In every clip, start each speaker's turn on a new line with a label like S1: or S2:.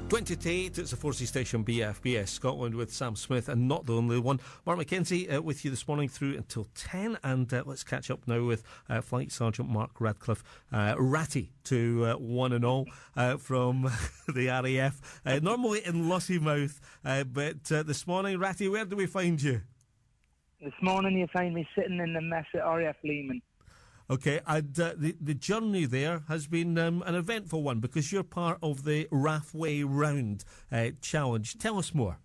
S1: 20 to 8, it's a Forces Station BFBS Scotland with Sam Smith, and not the only one. Mark Mackenzie with you this morning through until 10, and let's catch up now with Flight Sergeant Mark Ratcliffe, Ratty to one and all from the RAF, normally in Lossiemouth, but this morning, Ratty, where do we find you?
S2: This morning you find me sitting in the mess at RAF Leeming.
S1: Okay, and the journey there has been an eventful one because you're part of the RAF Way Round challenge. Tell us more.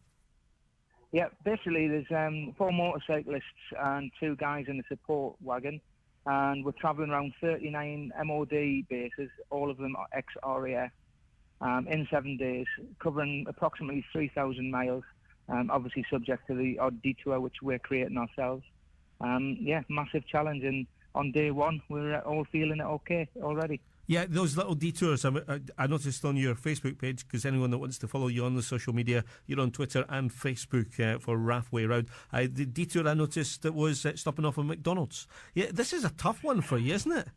S2: Yeah, basically there's 4 motorcyclists and 2 guys in a support wagon, and we're travelling around 39 MOD bases, all of them ex-RAF, in 7 days, covering approximately 3,000 miles, obviously subject to the odd detour which we're creating ourselves. Yeah, massive challenge, and on day 1, we're all feeling it okay already. Yeah, those little detours, I noticed on your Facebook page, because anyone that wants to follow you on the social media, you're on Twitter and Facebook for RAF Way Round. The detour I noticed that was stopping off at McDonald's. Yeah, this is a tough one for you, isn't it?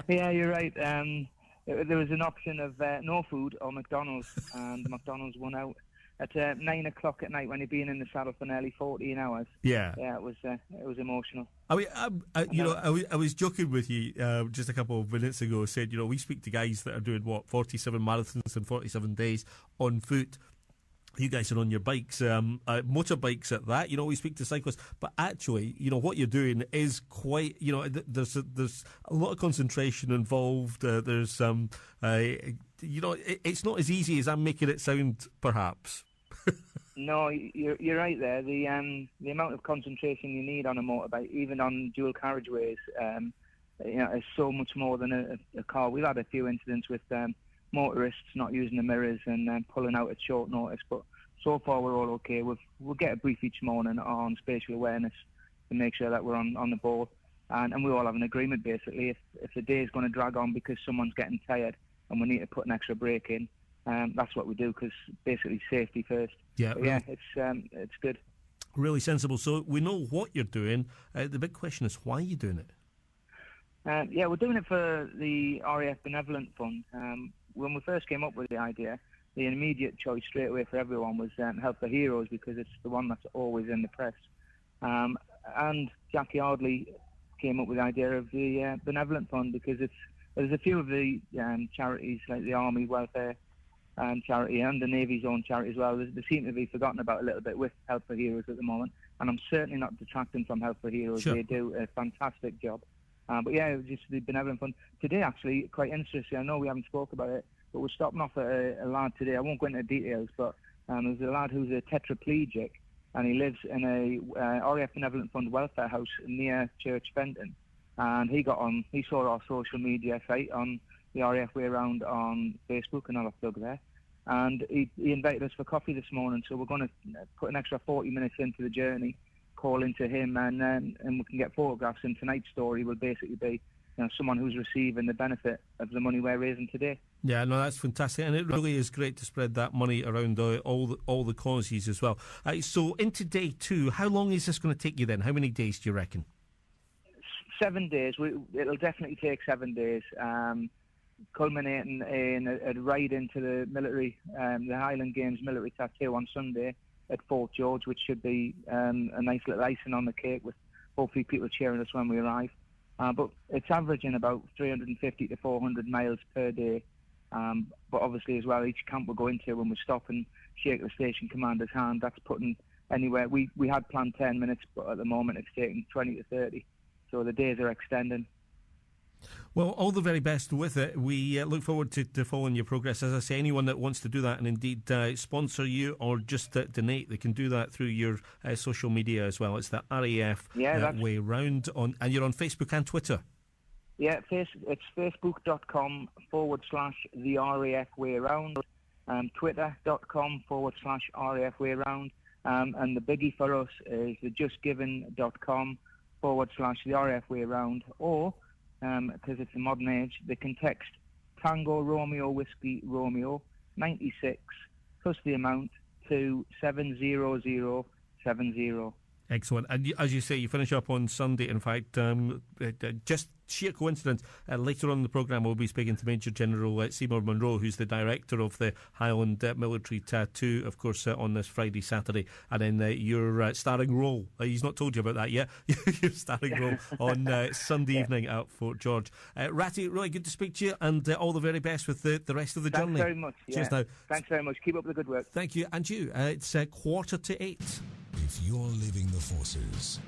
S2: Yeah, you're right. There was an option of no food or McDonald's, and McDonald's won out. At 9 o'clock at night, when you've been in the saddle for nearly 14 hours. Yeah, it was emotional. I mean, I was joking with you just a couple of minutes ago. Said, we speak to guys that are doing 47 marathons in 47 days on foot. You guys are on your bikes, motorbikes at that. We speak to cyclists, but actually, what you're doing is quite. There's a lot of concentration involved. There's it's not as easy as I'm making it sound, perhaps. No, you're right there. The amount of concentration you need on a motorbike, even on dual carriageways, is so much more than a car. We've had a few incidents with motorists not using the mirrors and pulling out at short notice, but so far we're all okay. We'll get a brief each morning on spatial awareness to make sure that we're on the ball, and we all have an agreement basically. If the day is going to drag on because someone's getting tired and we need to put an extra break in, that's what we do, because basically safety first. Yeah, really. Yeah, it's good. Really sensible. So we know what you're doing. The big question is, why are you doing it? Yeah, we're doing it for the RAF Benevolent Fund. When we first came up with the idea, the immediate choice straight away for everyone was Help the Heroes, because it's the one that's always in the press. And Jackie Ardley came up with the idea of the Benevolent Fund, because there's a few of the charities, like the Army Welfare charity and the Navy's own charity as well. They seem to be forgotten about a little bit with Help for Heroes at the moment, and I'm certainly not detracting from Help for Heroes. Sure. They do a fantastic job. But yeah, it was just the Benevolent Fund. Today, actually, quite interesting. I know we haven't spoke about it, but we're stopping off at a lad today. I won't go into details, but there's a lad who's a tetraplegic, and he lives in a RAF Benevolent Fund welfare house near Church Fenton. And he saw our social media site on the RAF Way Round on Facebook, and I'll have plug there. And he invited us for coffee this morning, so we're going to put an extra 40 minutes into the journey, call into him, and we can get photographs. And tonight's story will basically be someone who's receiving the benefit of the money we're raising today. Yeah, no, that's fantastic, and it really is great to spread that money around all the causes as well. So into day 2, how long is this going to take you then? How many days do you reckon? 7 days. It'll definitely take 7 days, culminating in a ride into the military, the Highland Games military tattoo on Sunday at Fort George, which should be a nice little icing on the cake, with hopefully people cheering us when we arrive. But it's averaging about 350 to 400 miles per day. But obviously as well, each camp we go into, when we stop and shake the station commander's hand, that's putting anywhere. We had planned 10 minutes, but at the moment it's taking 20 to 30. So the days are extending. Well, all the very best with it. We look forward to following your progress. As I say, anyone that wants to do that and indeed sponsor you or just donate, they can do that through your social media as well. It's the RAF Way Round, and you're on Facebook and Twitter. Yeah, it's facebook.com/the RAF Way Round, twitter.com/RAF Way Round, and the biggie for us is the justgiving.com/the RAF Way Round, or because it's a modern age, they can text Tango Romeo Whiskey Romeo 96 plus the amount to 70070.
S1: Excellent. And as you say, you finish up on Sunday. In fact, just sheer coincidence, later on in the programme we'll be speaking to Major General Seymour Monroe, who's the director of the Highland Military Tattoo, of course, on this Friday, Saturday. And then your starring role, he's not told you about that yet, your starring role on Sunday evening at Fort George. Ratty, really good to speak to you, and all the very best with the rest of the journey.
S2: Thanks very much.
S1: Cheers now.
S2: Thanks very much. Keep up the good work.
S1: Thank you. And you, it's 7:45.
S3: If you're leaving the forces,